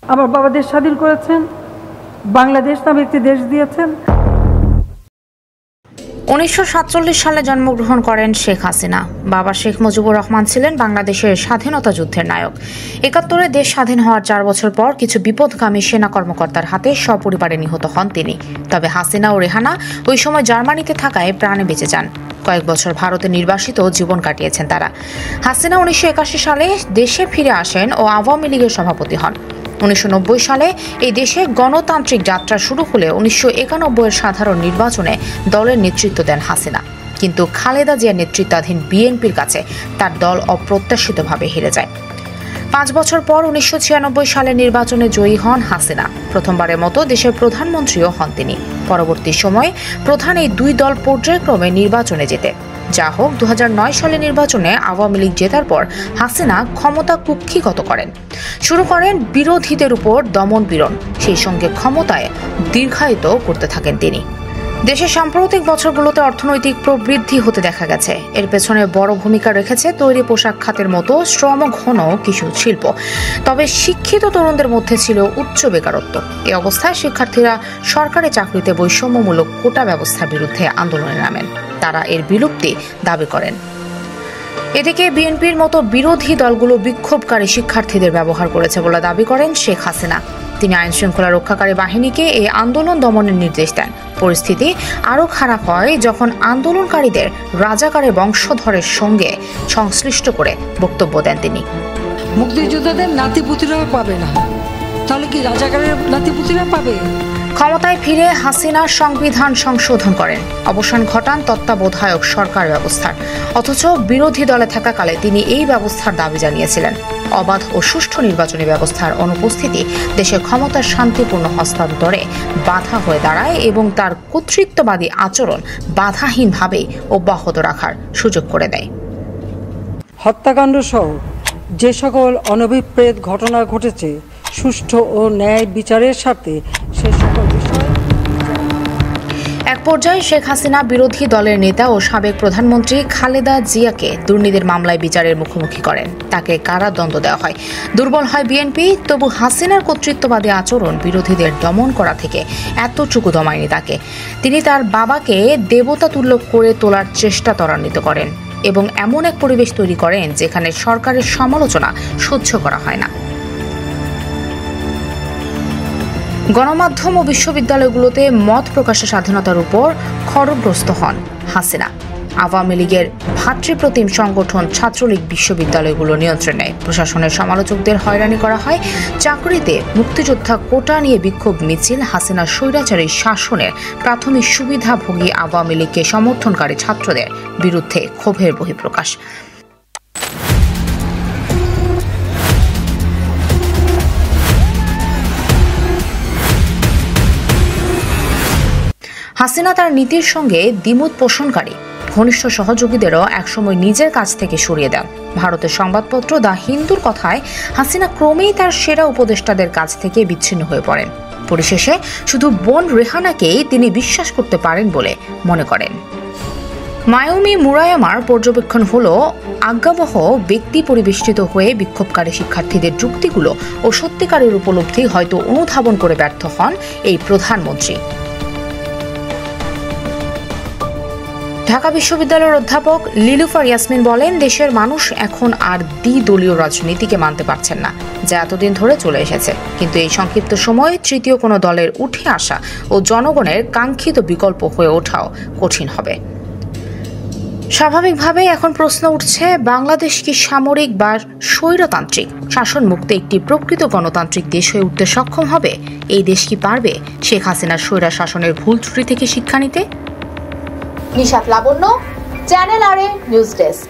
আমার বাবা দেশ স্বাধীন করেছেন, বাংলাদেশ নামে একটি দেশ দিয়েছেন। 1947 সালে জন্মগ্রহণ করেন শেখ হাসিনা। বাবা শেখ মুজিবুর রহমান ছিলেন বাংলাদেশের স্বাধীনতা যুদ্ধের নায়ক। 71-এ দেশ স্বাধীন হওয়ার 4 বছর পর কিছু বিপদগামী সেনা কর্মকর্তার হাতে সপরিবারে নিহত হন তিনি। তবে হাসিনা ও রেহানা ওই সময় জার্মানিতে থাকায় প্রাণে বেঁচে যান। কয়েক বছর ভারতে নির্বাসিত জীবন কাটিয়েছেন তারা। হাসিনা 1981 সালে দেশে ফিরে আসেন ও আওয়ামী লীগের সভাপতি হন। 1990 সালে এই দেশে গণতান্ত্রিক যাত্রা শুরু হলে 1991-এর সাধারণ নির্বাচনে দলের নেতৃত্ব দেন হাসিনা। কিন্তু খালেদা জিয়ার নেতৃত্বাধীন বিএনপির কাছে তার দল অপ্রত্যাশিতভাবে হেরে যায়। 5 বছর পর 1996 সালে নির্বাচনে জয়ী হন হাসিনা। প্রথমবারের মতো দেশের প্রধানমন্ত্রীও হন তিনি। পরবর্তী সময়ে প্রধান এই দুই দল পর্যায়ক্রমে নির্বাচনে জেতে। যা হোক, 2009 সালে নির্বাচনে আওয়ামী লীগ জেতার পর হাসিনা ক্ষমতা কুক্ষিগত করেন। শুরু করেন বিরোধীদের উপর দমন পীড়ন, সেই সঙ্গে ক্ষমতায় দীর্ঘায়িত করতে থাকেন তিনি। দেশের সাম্প্রতিক বছরগুলোতে অর্থনৈতিক প্রবৃদ্ধি হতে দেখা গেছে। এর পেছনে বড় ভূমিকা রেখেছে তৈরি পোশাক খাতের মতো শ্রমঘন কিছু শিল্প। তবে শিক্ষিত তরুণদের মধ্যে ছিল উচ্চ বেকারত্ব। এই অবস্থায় শিক্ষার্থীরা সরকারি চাকরিতে বৈষম্যমূলক কোটা ব্যবস্থার বিরুদ্ধে আন্দোলনে নামেন। তারা এর বিলুপ্তি দাবি করেন। এদিকে বিএনপির মতো বিরোধী দলগুলো বিক্ষোভকারী শিক্ষার্থীদের ব্যবহার করেছে বলে দাবি করেন শেখ হাসিনা। তিনি আইন শৃঙ্খলা রক্ষাকারী বাহিনীকে এই আন্দোলন দমনের নির্দেশ দেন। পরিস্থিতি আরও খারাপ হয় যখন আন্দোলনকারীদের রাজাকারের বংশধরের সঙ্গে সংশ্লিষ্ট করে বক্তব্য দেন তিনি। মুক্তিযোদ্ধাদের নাতিপুতিরাও পাবে না, তাহলে কি রাজাকারের নাতিপুতিরা পাবে? ক্ষমতায় ফিরে হাসিনা সংবিধান সংশোধন করেন, অবসান ঘটান তত্ত্বাবধায়ক সরকার ব্যবস্থার। অথচ বিরোধী দলে থাকাকালে তিনি এই ব্যবস্থার দাবি জানিয়েছিলেন। অবাধ ও সুষ্ঠু নির্বাচনী ব্যবস্থার অনুপস্থিতি দেশের ক্ষমতার শান্তিপূর্ণ হস্তান্তরে বাধা হয়ে দাঁড়ায় এবং তার কর্তৃত্ববাদী আচরণ বাধাহীনভাবে অব্যাহত রাখার সুযোগ করে দেয়। হত্যাকাণ্ড সহ যে সকল অনভিপ্রেত ঘটনা ঘটেছে, সুষ্ঠু ও ন্যায় বিচারের স্বার্থে সে সকল বিষয়। এক পর্যায়ে শেখ হাসিনা বিরোধী দলের নেতা ও সাবেক প্রধানমন্ত্রী খালেদা জিয়াকে দুর্নীতির মামলায় বিচারের মুখোমুখি করেন। তাকে কারাদণ্ড দেওয়া হয়। দুর্বল হয় বিএনপি, তবু হাসিনার কর্তৃত্ববাদী আচরণ বিরোধীদের দমন করা থেকে এতটুকু দমায়নি তাকে। তিনি তার বাবাকে দেবতা তুল্য করে তোলার চেষ্টা ত্বরান্বিত করেন এবং এমন এক পরিবেশ তৈরি করেন যেখানে সরকারের সমালোচনা সহ্য করা হয় না। গণমাধ্যম ও বিশ্ববিদ্যালয়গুলোতে মত প্রকাশের স্বাধীনতার উপর খড়গগ্রস্ত হন হাসিনা। আওয়ামী লীগের ভাতৃপ্রতিম সংগঠন ছাত্রলীগ বিশ্ববিদ্যালয়গুলো নিয়ন্ত্রণে নেয়। প্রশাসনের সমালোচকদের হয়রানি করা হয়। চাকরিতে মুক্তিযোদ্ধা কোটা নিয়ে বিক্ষোভ মিছিল হাসিনার স্বৈরাচারী শাসনের প্রাথমিক সুবিধাভোগী আওয়ামী লীগকে সমর্থনকারী ছাত্রদের বিরুদ্ধে ক্ষোভের বহিঃপ্রকাশ। হাসিনা তার নীতির সঙ্গে দ্বিমত পোষণকারী ঘনিষ্ঠ সহযোগীদেরও একসময় নিজের কাছ থেকে সরিয়ে দেন। ভারতের সংবাদপত্র দ্য হিন্দুর কথায় হাসিনা ক্রমেই তার সেরা উপদেষ্টাদের কাছ থেকে বিচ্ছিন্ন হয়ে পড়েন। পরিশেষে শুধু বোন রেহানাকেই তিনি বিশ্বাস করতে পারেন বলে মনে করেন। মায়োমি মুরায়ামার পর্যবেক্ষণ হলো আজ্ঞাবহ ব্যক্তি পরিবেষ্টিত হয়ে বিক্ষোভকারী শিক্ষার্থীদের যুক্তিগুলো ও সত্যিকারের উপলব্ধি হয়তো অনুধাবন করে ব্যর্থ হন এই প্রধানমন্ত্রী। ঢাকা বিশ্ববিদ্যালয়ের অধ্যাপক লিলুফার ইয়াসমিন বলেন, দেশের মানুষ এখন আর দ্বিদলীয় রাজনীতিকে মানতে পারছেন না, যা এতদিন ধরে চলে এসেছে। কিন্তু এই সংক্ষিপ্ত সময়ে তৃতীয় কোনো দলের উঠে আসা ও জনগণের কাঙ্ক্ষিত বিকল্প হয়ে ওঠাও কঠিন হবে। স্বাভাবিকভাবে এখন প্রশ্ন উঠছে, বাংলাদেশ কি সামরিক বা স্বৈরতান্ত্রিক শাসন মুক্ত একটি প্রকৃত গণতান্ত্রিক দেশ হয়ে উঠতে সক্ষম হবে? এই দেশ কি পারবে শেখ হাসিনার স্বৈরা শাসনের ভুল ত্রুটি থেকে শিক্ষা নিতে? নিশাত লাবণ্য, চ্যানেল আরএ নিউজ ডেস্ক।